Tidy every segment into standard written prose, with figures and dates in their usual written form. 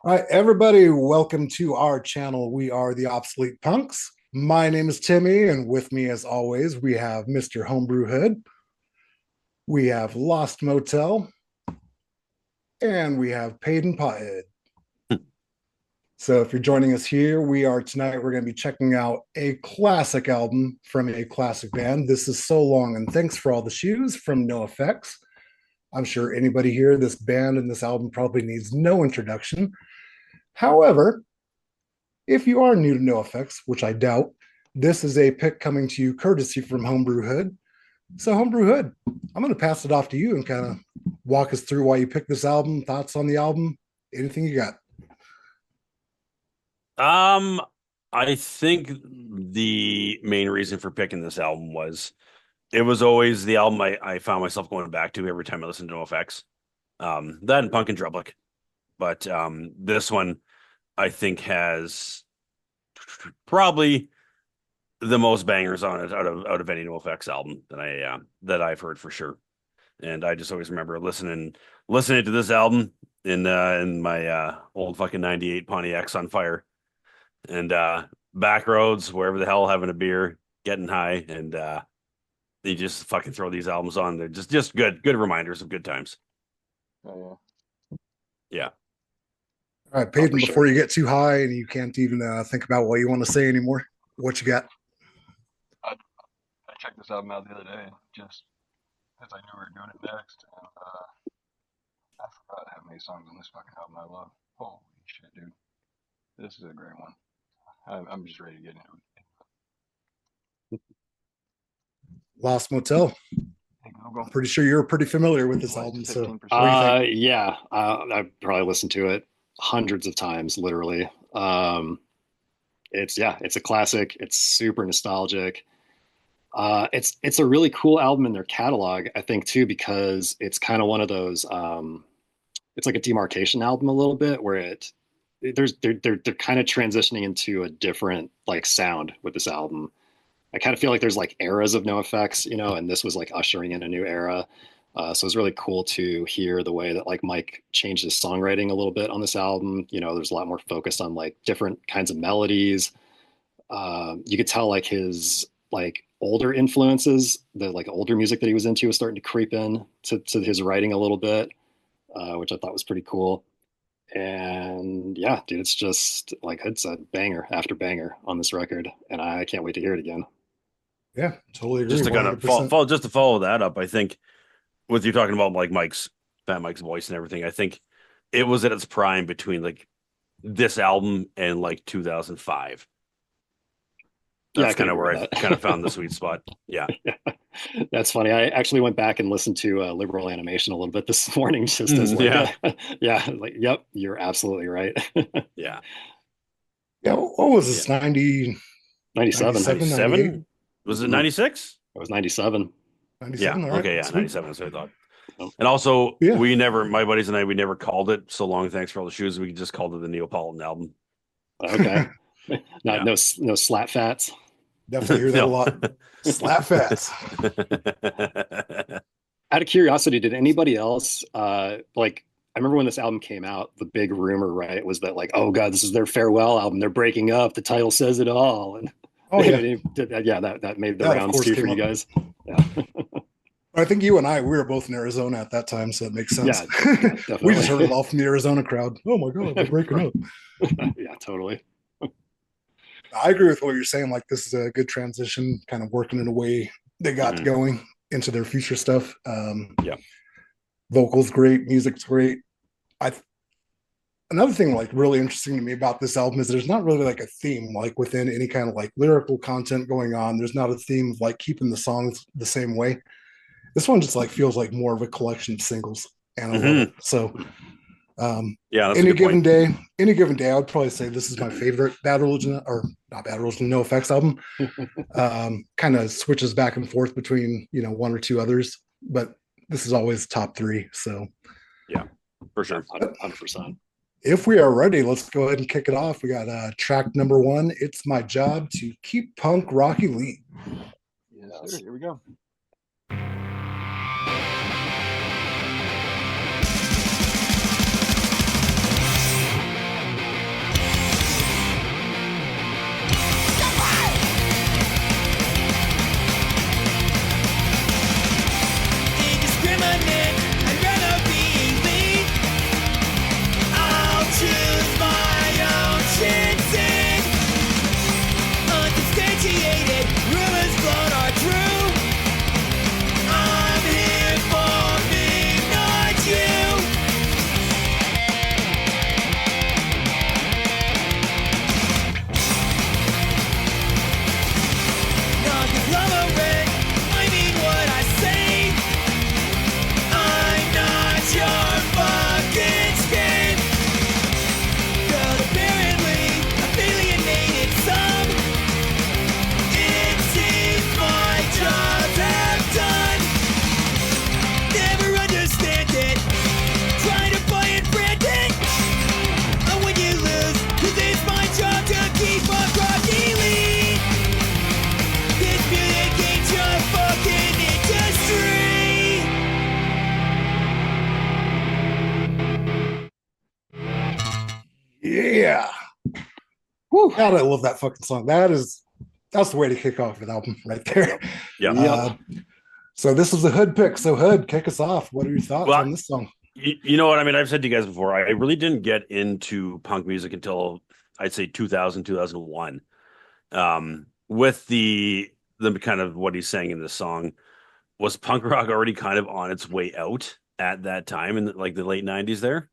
All right, everybody, welcome to our channel. We are the Obsolete Punks. My name is Timmy, and with me, as always, we have Mr. Homebrew Hood, we have Lost Motel, and we have Paid and Pothead. So, if you're joining us here, we're going to be checking out a classic album from a classic band. This is So Long and Thanks for All the Shoes from NOFX. I'm sure anybody here, this band and this album probably needs no introduction. However, if you are new to NoFX, which I doubt, this is a pick coming to you courtesy from Homebrew Hood. So, Homebrew Hood, I'm going to pass it off to you and kind of walk us through why you picked this album, thoughts on the album, anything you got. Um, I think the main reason for picking this album was it was always the album I found myself going back to every time I listened to NoFX. That and Punk and Drublic. But this one I think has probably the most bangers on it out of any NoFX album that I've heard for sure. And I just always remember listening to this album in my old fucking 98 Pontiac Sunfire and back roads, wherever the hell, having a beer, getting high, and you just fucking throw these albums on. They're just good reminders of good times. Oh, Yeah. All right, Peyton, sure. before you get too high and you can't even think about what you want to say anymore, what you got? I checked this album out the other day just because I knew we were doing it next, and I forgot how many songs on this fucking album I love. Holy shit, dude. This is a great one. I'm just ready to get into it. Lost Motel. Hey, Google. Pretty sure you're pretty familiar with this Like album. So, 15%. what do you think? Yeah, I've probably listened to it hundreds of times, literally. It's a classic. It's super nostalgic. It's a really cool album in their catalog, I think, too, because it's kind of one of those. It's like a demarcation album a little bit, where they're kind of transitioning into a different like sound with this album. I kind of feel like there's like eras of NoFX, and this was like ushering in a new era. So it's really cool to hear the way that like Mike changed his songwriting a little bit on this album. There's a lot more focus on like different kinds of melodies. You could tell like his like older influences, the like older music that he was into was starting to creep in to his writing a little bit, which I thought was pretty cool. And yeah, dude, it's just like it's a banger after banger on this record, and I can't wait to hear it again. Yeah, totally agree. Just to kind of 100%. follow that up, I think with you talking about like Fat Mike's voice and everything, I think it was at its prime between like this album and like 2005. That's kind of where I kind of found the sweet spot. Yeah. That's funny. I actually went back and listened to Liberal Animation a little bit this morning, just as like, yep, you're absolutely right. Yeah. Yeah, what was this? 90, 97. 97? Was it 96? It was 97. 97, Yeah. all right. Okay. Yeah. Sweet. 97. That's what I thought. And also, Yeah. my buddies and I, we never called it So Long Thanks for All the Shoes. We just called it the Neapolitan album. Okay. No slap fats. Definitely hear that a lot. Slap fats. Out of curiosity, did anybody else like? I remember when this album came out, the big rumor, right, was that like, oh god, this is their farewell album. They're breaking up. The title says it all. And that made the rounds too for you guys. Yeah. I think you and we were both in Arizona at that time, so it makes sense. Yeah, we just heard it all from the Arizona crowd. Oh my god, they're breaking up. Yeah, totally. I agree with what you're saying. Like, this is a good transition, kind of working in a way they got going into their future stuff. Yeah, vocals great, music's great. Another thing like really interesting to me about this album is there's not really like a theme like within any kind of like lyrical content going on. There's not a theme of like keeping the songs the same way. This one just like feels like more of a collection of singles, and I love it. So any given day, I would probably say this is my favorite Bad Religion, or not Bad Religion, NoFX album. Kind of switches back and forth between one or two others, but this is always top three. So yeah, for sure, 100%. If we are ready, let's go ahead and kick it off. We got track number 1. It's My Job to Keep Punk Rock Elite. Yes, sir. Here we go. Woo, God, I love that fucking song. That's the way to kick off an album right there. Yeah. So this is a Hood pick. So Hood, kick us off. What are your thoughts on this song? You know what? I mean, I've said to you guys before, I really didn't get into punk music until I'd say 2000, 2001. With the kind of what he's saying in this song, was punk rock already kind of on its way out at that time in like the late 90s there?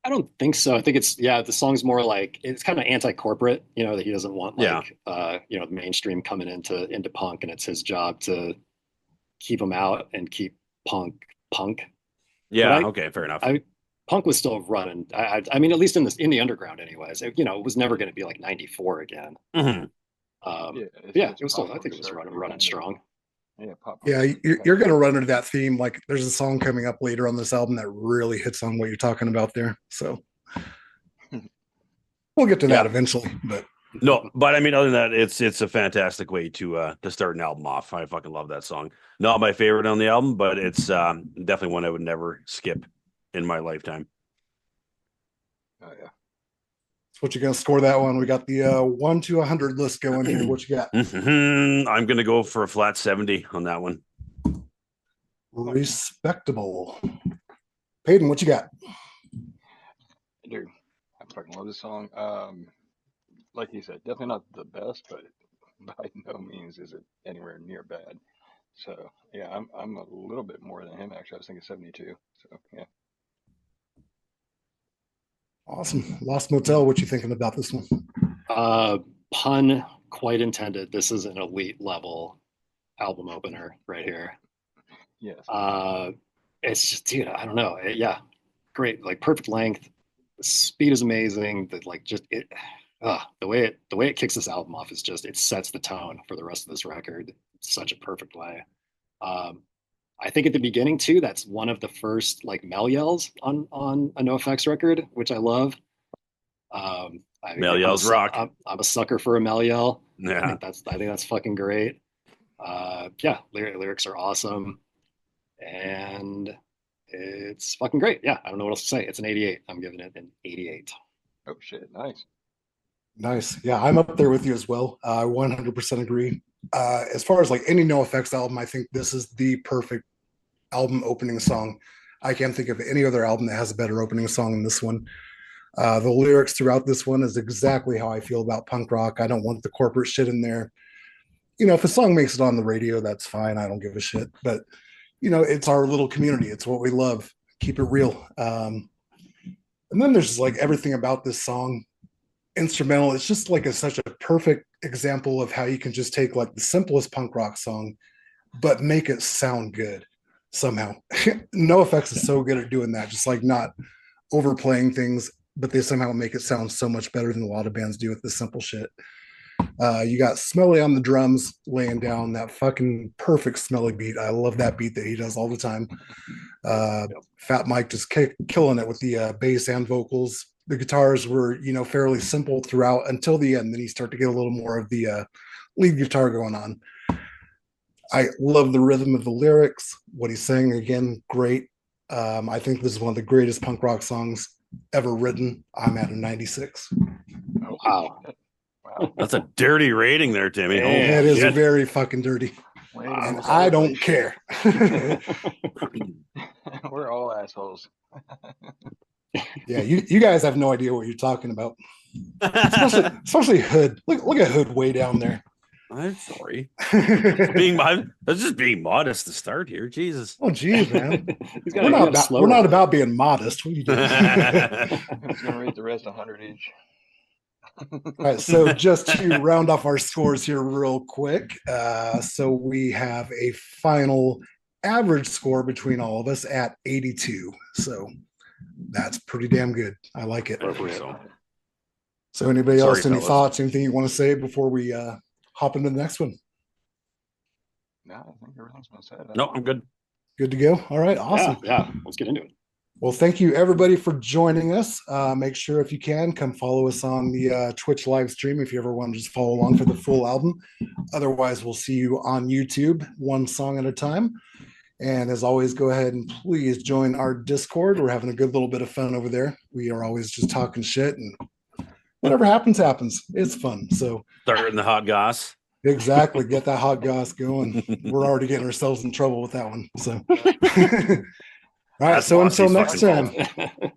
I don't think so. I think the song's more like it's kind of anti-corporate, that he doesn't want like the mainstream coming into punk, and it's his job to keep them out and keep punk. Yeah, okay, fair enough. Punk was still running. I mean, at least in the underground, anyways. It was never going to be like '94 again. Mm-hmm. It was still. I think it was running strong. Yeah, you're going to run into that theme. Like, there's a song coming up later on this album that really hits on what you're talking about there. So we'll get to that eventually. But I mean, other than that, it's a fantastic way to start an album off. I fucking love that song. Not my favorite on the album, but it's definitely one I would never skip in my lifetime. Oh yeah. So what you gonna score that one? We got the 1 to 100 list going here. What you got? I'm gonna go for a flat 70 on that one. Respectable. Peyton, what you got? Dude, I fucking love this song. Like you said, definitely not the best, but by no means is it anywhere near bad. So yeah, I'm a little bit more than him actually. I was thinking 72. So yeah. Awesome. Lost Motel, what you thinking about this one? Pun quite intended. This is an elite level album opener right here. Yes. It's just, dude, I don't know. Great, like perfect length. The speed is amazing. The way it kicks this album off is just, it sets the tone for the rest of this record. It's such a perfect way. I think at the beginning too, that's one of the first like Mel yells on a NOFX record, which I love. Mel yells rock. I'm a sucker for a Mel yell. Yeah. I think that's fucking great. Lyrics are awesome, and it's fucking great. Yeah, I don't know what else to say. It's an 88. I'm giving it an 88. Oh shit, nice. Nice. Yeah, I'm up there with you as well. I 100% agree. As far as like any NOFX album, I think this is the perfect album opening song. I can't think of any other album that has a better opening song than this one. The lyrics throughout this one is exactly how I feel about punk rock. I don't want the corporate shit in there. If a song makes it on the radio, that's fine. I don't give a shit. But, it's our little community. It's what we love. Keep it real. And then there's like everything about this song. Instrumental. It's just like such a perfect example of how you can just take like the simplest punk rock song, but make it sound good somehow. NOFX is so good at doing that, just like not overplaying things, but they somehow make it sound so much better than a lot of bands do with this simple shit. You got Smelly on the drums laying down that fucking perfect Smelly beat. I love that beat that he does all the time. Fat Mike just killing it with the bass and vocals. The guitars were, fairly simple throughout until the end. Then you start to get a little more of the lead guitar going on. I love the rhythm of the lyrics. What he's saying, again, great. I think this is one of the greatest punk rock songs ever written. I'm at a 96. Oh, Wow. Wow. That's a dirty rating there, Timmy. It is very fucking dirty. And I don't care. We're all assholes. Yeah, you guys have no idea what you're talking about. Especially Hood. Look at Hood way down there. I'm sorry. That's just being modest to start here. Jesus. Oh, geez, man. We're not about being modest. What are you doing? I'm just gonna rate the rest 100 each. All right, so just to round off our scores here real quick. So we have a final average score between all of us at 82. So that's pretty damn good. I like it. So anybody else, any thoughts, anything you want to say before we hop into the next one? No, I think everything's been said. No, I'm good. Good to go. All right, awesome. Yeah, let's get into it. Well, thank you everybody for joining us. Make sure if you can, come follow us on the Twitch live stream if you ever want to just follow along for the full album. Otherwise, we'll see you on YouTube, one song at a time. And as always, go ahead and please join our Discord. We're having a good little bit of fun over there. We are always just talking shit, and whatever happens, happens. It's fun. So Starting the hot goss. exactly, get that hot goss going. We're already getting ourselves in trouble with that one. So all right, That's so until Mossie's next fucking time. fault.